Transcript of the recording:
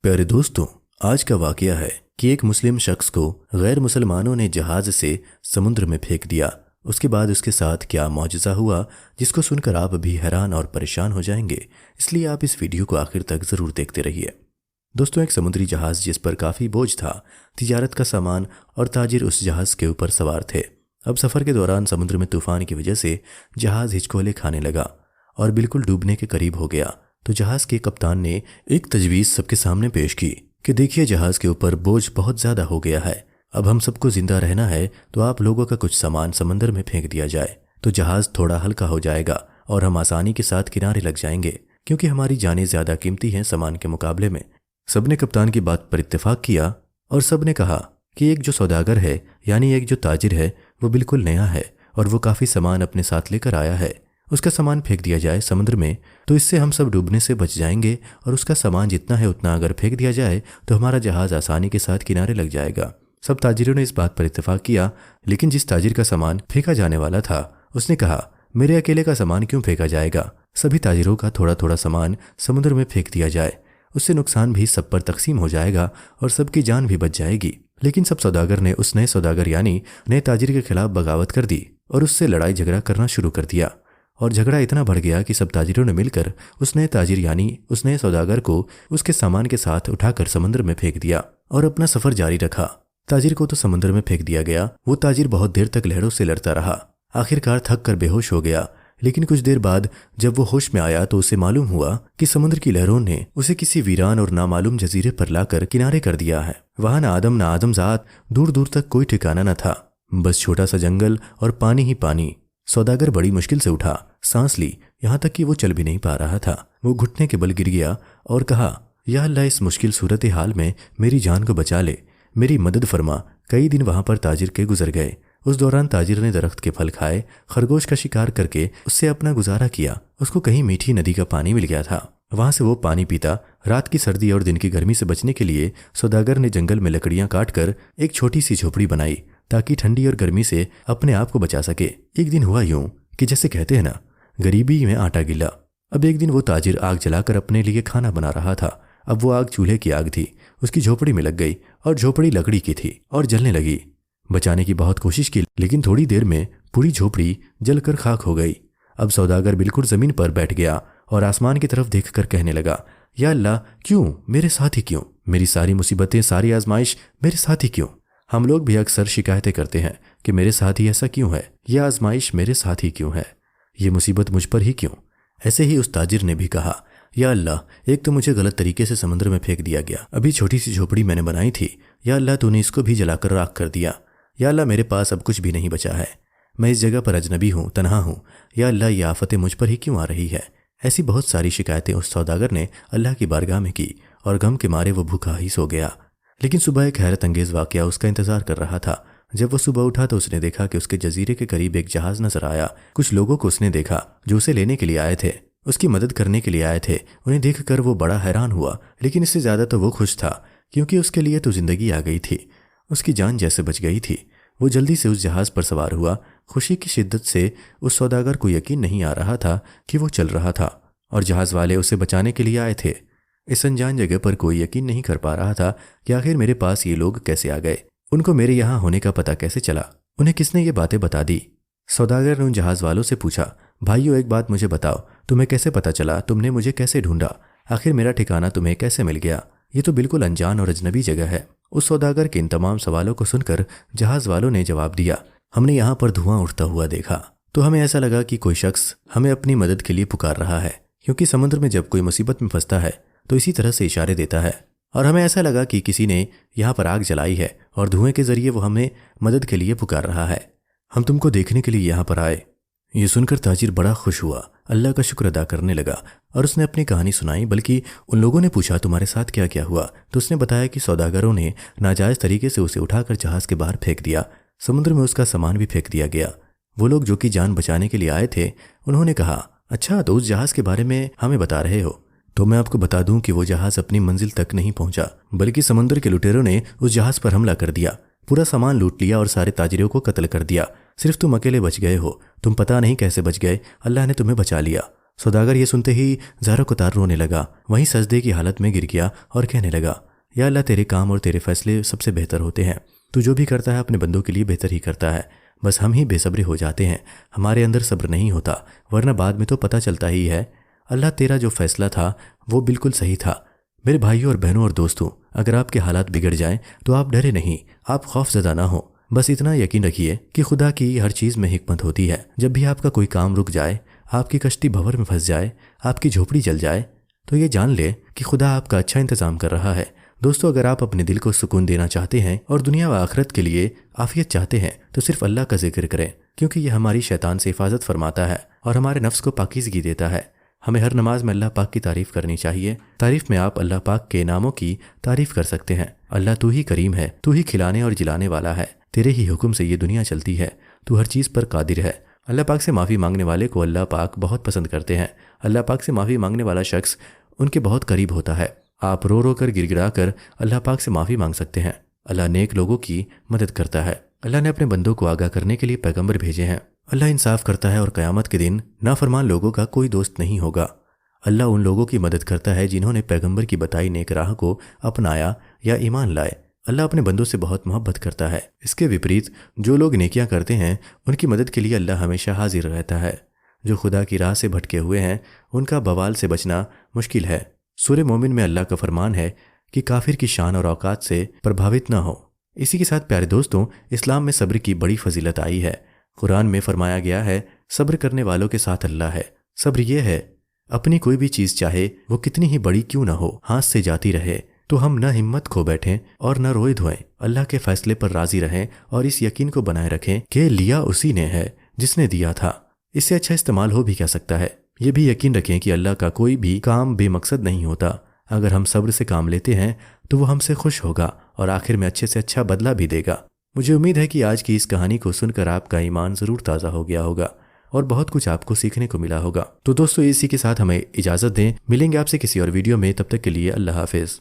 प्यारे दोस्तों, आज का वाकया है कि एक मुस्लिम शख्स को गैर मुसलमानों ने जहाज से समुद्र में फेंक दिया। उसके बाद उसके साथ क्या मौजज़ा हुआ, जिसको सुनकर आप भी हैरान और परेशान हो जाएंगे। इसलिए आप इस वीडियो को आखिर तक ज़रूर देखते रहिए। दोस्तों, एक समुद्री जहाज़ जिस पर काफ़ी बोझ था, तिजारत का सामान और ताजिर उस जहाज़ के ऊपर सवार थे। अब सफ़र के दौरान समुद्र में तूफान की वजह से जहाज़ हिचकोले खाने लगा और बिल्कुल डूबने के करीब हो गया। तो जहाज़ के कप्तान ने एक तजवीज़ सबके सामने पेश की कि देखिए, जहाज़ के ऊपर बोझ बहुत ज़्यादा हो गया है। अब हम सबको ज़िंदा रहना है तो आप लोगों का कुछ सामान समंदर में फेंक दिया जाए, तो जहाज़ थोड़ा हल्का हो जाएगा और हम आसानी के साथ किनारे लग जाएंगे, क्योंकि हमारी जानें ज़्यादा कीमती हैं सामान के मुकाबले में। सबने कप्तान की बात पर इत्तेफाक किया और सब ने कहा कि एक जो सौदागर है, यानी एक जो ताजिर है, वो बिल्कुल नया है और वो काफ़ी सामान अपने साथ लेकर आया है। उसका सामान फेंक दिया जाए समुद्र में तो इससे हम सब डूबने से बच जाएंगे, और उसका सामान जितना है उतना अगर फेंक दिया जाए तो हमारा जहाज़ आसानी के साथ किनारे लग जाएगा। सब ताजिरों ने इस बात पर इत्तेफाक किया, लेकिन जिस ताजिर का सामान फेंका जाने वाला था उसने कहा, मेरे अकेले का सामान क्यों फेंका जाएगा? सभी ताजिरों का थोड़ा थोड़ा सामान समुद्र में फेंक दिया जाए, उससे नुकसान भी सब पर तकसीम हो जाएगा और सबकी जान भी बच जाएगी। लेकिन सब सौदागर ने उस नए सौदागर यानी नए ताजिर के खिलाफ बगावत कर दी और उससे लड़ाई झगड़ा करना शुरू कर दिया। और झगड़ा इतना बढ़ गया कि सब ताजिरों ने मिलकर उस नए ताजिर यानी उस नए सौदागर को उसके सामान के साथ उठाकर समुद्र में फेंक दिया और अपना सफर जारी रखा। ताजिर को तो समुद्र में फेंक दिया गया। वो ताजिर बहुत देर तक लहरों से लड़ता रहा, आखिरकार थक कर बेहोश हो गया। लेकिन कुछ देर बाद जब वो होश में आया तो उसे मालूम हुआ कि समुद्र की लहरों ने उसे किसी वीरान और नामालूम जजीरे पर लाकर किनारे कर दिया है। वहां ना आदम ना आदमजात, दूर दूर तक कोई ठिकाना न था, बस छोटा सा जंगल और पानी ही पानी। सौदागर बड़ी मुश्किल से उठा, सांस ली, यहाँ तक कि वो चल भी नहीं पा रहा था। वो घुटने के बल गिर गया और कहा, या अल्लाह, इस मुश्किल सूरत हाल में मेरी जान को बचा ले, मेरी मदद फरमा। कई दिन वहां पर ताजिर के गुजर गए। उस दौरान ताजिर ने दरख्त के फल खाए, खरगोश का शिकार करके उससे अपना गुजारा किया। उसको कहीं मीठी नदी का पानी मिल गया था, वहां से वो पानी पीता। रात की सर्दी और दिन की गर्मी से बचने के लिए सौदागर ने जंगल में लकड़ियां काटकर एक छोटी सी झोपड़ी बनाई ताकि ठंडी और गर्मी से अपने आप को बचा सके। एक दिन हुआ यूं कि जैसे कहते हैं ना, गरीबी में आटा गिला। अब एक दिन वो ताजिर आग जलाकर अपने लिए खाना बना रहा था। अब वो आग चूल्हे की आग थी, उसकी झोपड़ी में लग गई और झोपड़ी लकड़ी की थी और जलने लगी। बचाने की बहुत कोशिश की, लेकिन थोड़ी देर में पूरी झोपड़ी जलकर खाक हो गई। अब सौदागर बिल्कुल जमीन पर बैठ गया और आसमान की तरफ देखकर कहने लगा, या अल्लाह, क्यों मेरे साथ ही क्यों? मेरी सारी मुसीबतें, सारी आजमाइश मेरे साथ ही क्यों? हम लोग भी अक्सर शिकायतें करते हैं कि मेरे साथ ही ऐसा क्यों है, यह आजमाइश मेरे साथ ही क्यों है, ये मुसीबत मुझ पर ही क्यों? ऐसे ही उस ताजिर ने भी कहा, या अल्लाह, एक तो मुझे गलत तरीके से समुद्र में फेंक दिया गया। अभी छोटी सी झोपड़ी मैंने बनाई थी, या अल्लाह, तूने इसको भी जलाकर राख कर दिया। या अल्लाह, मेरे पास अब कुछ भी नहीं बचा है। मैं इस जगह पर अजनबी हूँ, तन्हा हूँ। या अल्लाह, ये आफतें मुझ पर ही क्यों आ रही है? ऐसी बहुत सारी शिकायतें उस सौदागर ने अल्लाह की बारगाह में की और गम के मारे वो भूखा ही सो गया। लेकिन सुबह एक हैरत अंगेज वाकया उसका इंतजार कर रहा था। जब वो सुबह उठा तो उसने देखा कि उसके जजीरे के करीब एक जहाज नजर आया। कुछ लोगों को उसने देखा जो उसे लेने के लिए आए थे, उसकी मदद करने के लिए आए थे। उन्हें देखकर वो बड़ा हैरान हुआ, लेकिन इससे ज्यादा तो वो खुश था, क्योंकि उसके लिए तो जिंदगी आ गई थी, उसकी जान जैसे बच गई थी। वो जल्दी से उस जहाज पर सवार हुआ। खुशी की शिद्दत से उस सौदागर को यकीन नहीं आ रहा था कि वो चल रहा था और जहाज वाले उसे बचाने के लिए आए थे। इस अनजान जगह पर कोई यकीन नहीं कर पा रहा था कि आखिर मेरे पास ये लोग कैसे आ गए, उनको मेरे यहाँ होने का पता कैसे चला, उन्हें किसने ये बातें बता दी। सौदागर ने उन जहाज वालों से पूछा, भाइयों, एक बात मुझे बताओ, तुम्हें कैसे पता चला? तुमने मुझे कैसे ढूंढा? आखिर मेरा ठिकाना तुम्हें कैसे मिल गया? ये तो बिल्कुल अनजान और अजनबी जगह है। उस सौदागर के इन तमाम सवालों को सुनकर जहाज वालों ने जवाब दिया, हमने यहाँ पर धुआं उठता हुआ देखा तो हमें ऐसा लगा कि कोई शख्स हमें अपनी मदद के लिए पुकार रहा है, क्योंकि समुद्र में जब कोई मुसीबत में फंसता है तो इसी तरह से इशारे देता है। और हमें ऐसा लगा कि किसी ने यहाँ पर आग जलाई है और धुएं के जरिए वो हमें मदद के लिए पुकार रहा है। हम तुमको देखने के लिए यहाँ पर आए। ये सुनकर ताजिर बड़ा खुश हुआ, अल्लाह का शुक्र अदा करने लगा और उसने अपनी कहानी सुनाई। बल्कि उन लोगों ने पूछा, तुम्हारे साथ क्या क्या हुआ? तो उसने बताया कि सौदागरों ने नाजायज़ तरीके से उसे उठाकर जहाज़ के बाहर फेंक दिया। समुद्र में उसका सामान भी फेंक दिया गया। वो लोग जो कि जान बचाने के लिए आए थे, उन्होंने कहा, अच्छा, तो उस जहाज़ के बारे में हमें बता रहे हो? तो मैं आपको बता दूं कि वो जहाज़ अपनी मंजिल तक नहीं पहुंचा, बल्कि समुद्र के लुटेरों ने उस जहाज़ पर हमला कर दिया, पूरा सामान लूट लिया और सारे ताजिरों को कत्ल कर दिया। सिर्फ तुम अकेले बच गए हो। तुम पता नहीं कैसे बच गए, अल्लाह ने तुम्हें बचा लिया। सौदागर ये सुनते ही ज़ारा कुतार रोने लगा, वहीं सजदे की हालत में गिर गया और कहने लगा, या अल्लाह तेरे काम और तेरे फैसले सबसे बेहतर होते हैं। तू जो भी करता है अपने बंदों के लिए बेहतर ही करता है। बस हम ही बेसब्रे हो जाते हैं, हमारे अंदर सब्र नहीं होता, वरना बाद में तो पता चलता ही है। अल्लाह तेरा जो फैसला था वो बिल्कुल सही था। मेरे भाइयों और बहनों और दोस्तों, अगर आपके हालात बिगड़ जाएं तो आप डरे नहीं, आप खौफजदा ना हो। बस इतना यकीन रखिए कि खुदा की हर चीज़ में हिकमत होती है। जब भी आपका कोई काम रुक जाए, आपकी कश्ती भंवर में फंस जाए, आपकी झोपड़ी जल जाए, तो ये जान ले कि खुदा आपका अच्छा इंतज़ाम कर रहा है। दोस्तों, अगर आप अपने दिल को सुकून देना चाहते हैं और दुनिया व आखिरत के लिए आफियत चाहते हैं तो सिर्फ अल्लाह का जिक्र करें, क्योंकि यह हमारी शैतान से हिफाजत फरमाता है और हमारे नफ्स को पाकीज़गी देता है। हमें हर नमाज में अल्लाह पाक की तारीफ़ करनी चाहिए। तारीफ़ में आप अल्लाह पाक के नामों की तारीफ़ कर सकते हैं। अल्लाह तू ही करीम है, तू ही खिलाने और जिलाने वाला है, तेरे ही हुक्म से ये दुनिया चलती है, तू हर चीज़ पर कादिर है। अल्लाह पाक से माफ़ी मांगने वाले को अल्लाह पाक बहुत पसंद करते हैं। अल्लाह पाक से माफ़ी मांगने वाला शख्स उनके बहुत करीब होता है। आप रो रो कर गिड़गिड़ा कर अल्लाह पाक से माफ़ी मांग सकते हैं। अल्लाह नेक लोगों की मदद करता है। अल्लाह ने अपने बंदों को आगाह करने के लिए पैगंबर भेजे हैं। अल्लाह इंसाफ करता है और क़यामत के दिन नाफरमान लोगों का कोई दोस्त नहीं होगा। अल्लाह उन लोगों की मदद करता है जिन्होंने पैगंबर की बताई नेक राह को अपनाया या ईमान लाए। अल्लाह अपने बंदों से बहुत मोहब्बत करता है। इसके विपरीत जो लोग नेकियां करते हैं उनकी मदद के लिए अल्लाह हमेशा हाजिर रहता है। जो खुदा की राह से भटके हुए हैं उनका बवाल से बचना मुश्किल है। सूरह मोमिन में अल्लाह का फरमान है कि काफिर की शान और औकात से प्रभावित न हो। इसी के साथ प्यारे दोस्तों, इस्लाम में सब्र की बड़ी फजीलत आई है। कुरान में फरमाया गया है, सब्र करने वालों के साथ अल्लाह है। सब्र यह है, अपनी कोई भी चीज़ चाहे वो कितनी ही बड़ी क्यों ना हो, हाथ से जाती रहे तो हम न हिम्मत खो बैठें और न रोए धोएं। अल्लाह के फैसले पर राजी रहें और इस यकीन को बनाए रखें कि लिया उसी ने है जिसने दिया था। इससे अच्छा इस्तेमाल हो भी क्या सकता है। ये भी यकीन रखें कि अल्लाह का कोई भी काम बेमकसद नहीं होता। अगर हम सब्र से काम लेते हैं तो वो हमसे खुश होगा और आखिर में अच्छे से अच्छा बदला भी देगा। मुझे उम्मीद है कि आज की इस कहानी को सुनकर आपका ईमान ज़रूर ताज़ा हो गया होगा और बहुत कुछ आपको सीखने को मिला होगा। तो दोस्तों, इसी के साथ हमें इजाज़त दें। मिलेंगे आपसे किसी और वीडियो में, तब तक के लिए अल्लाह हाफिज़।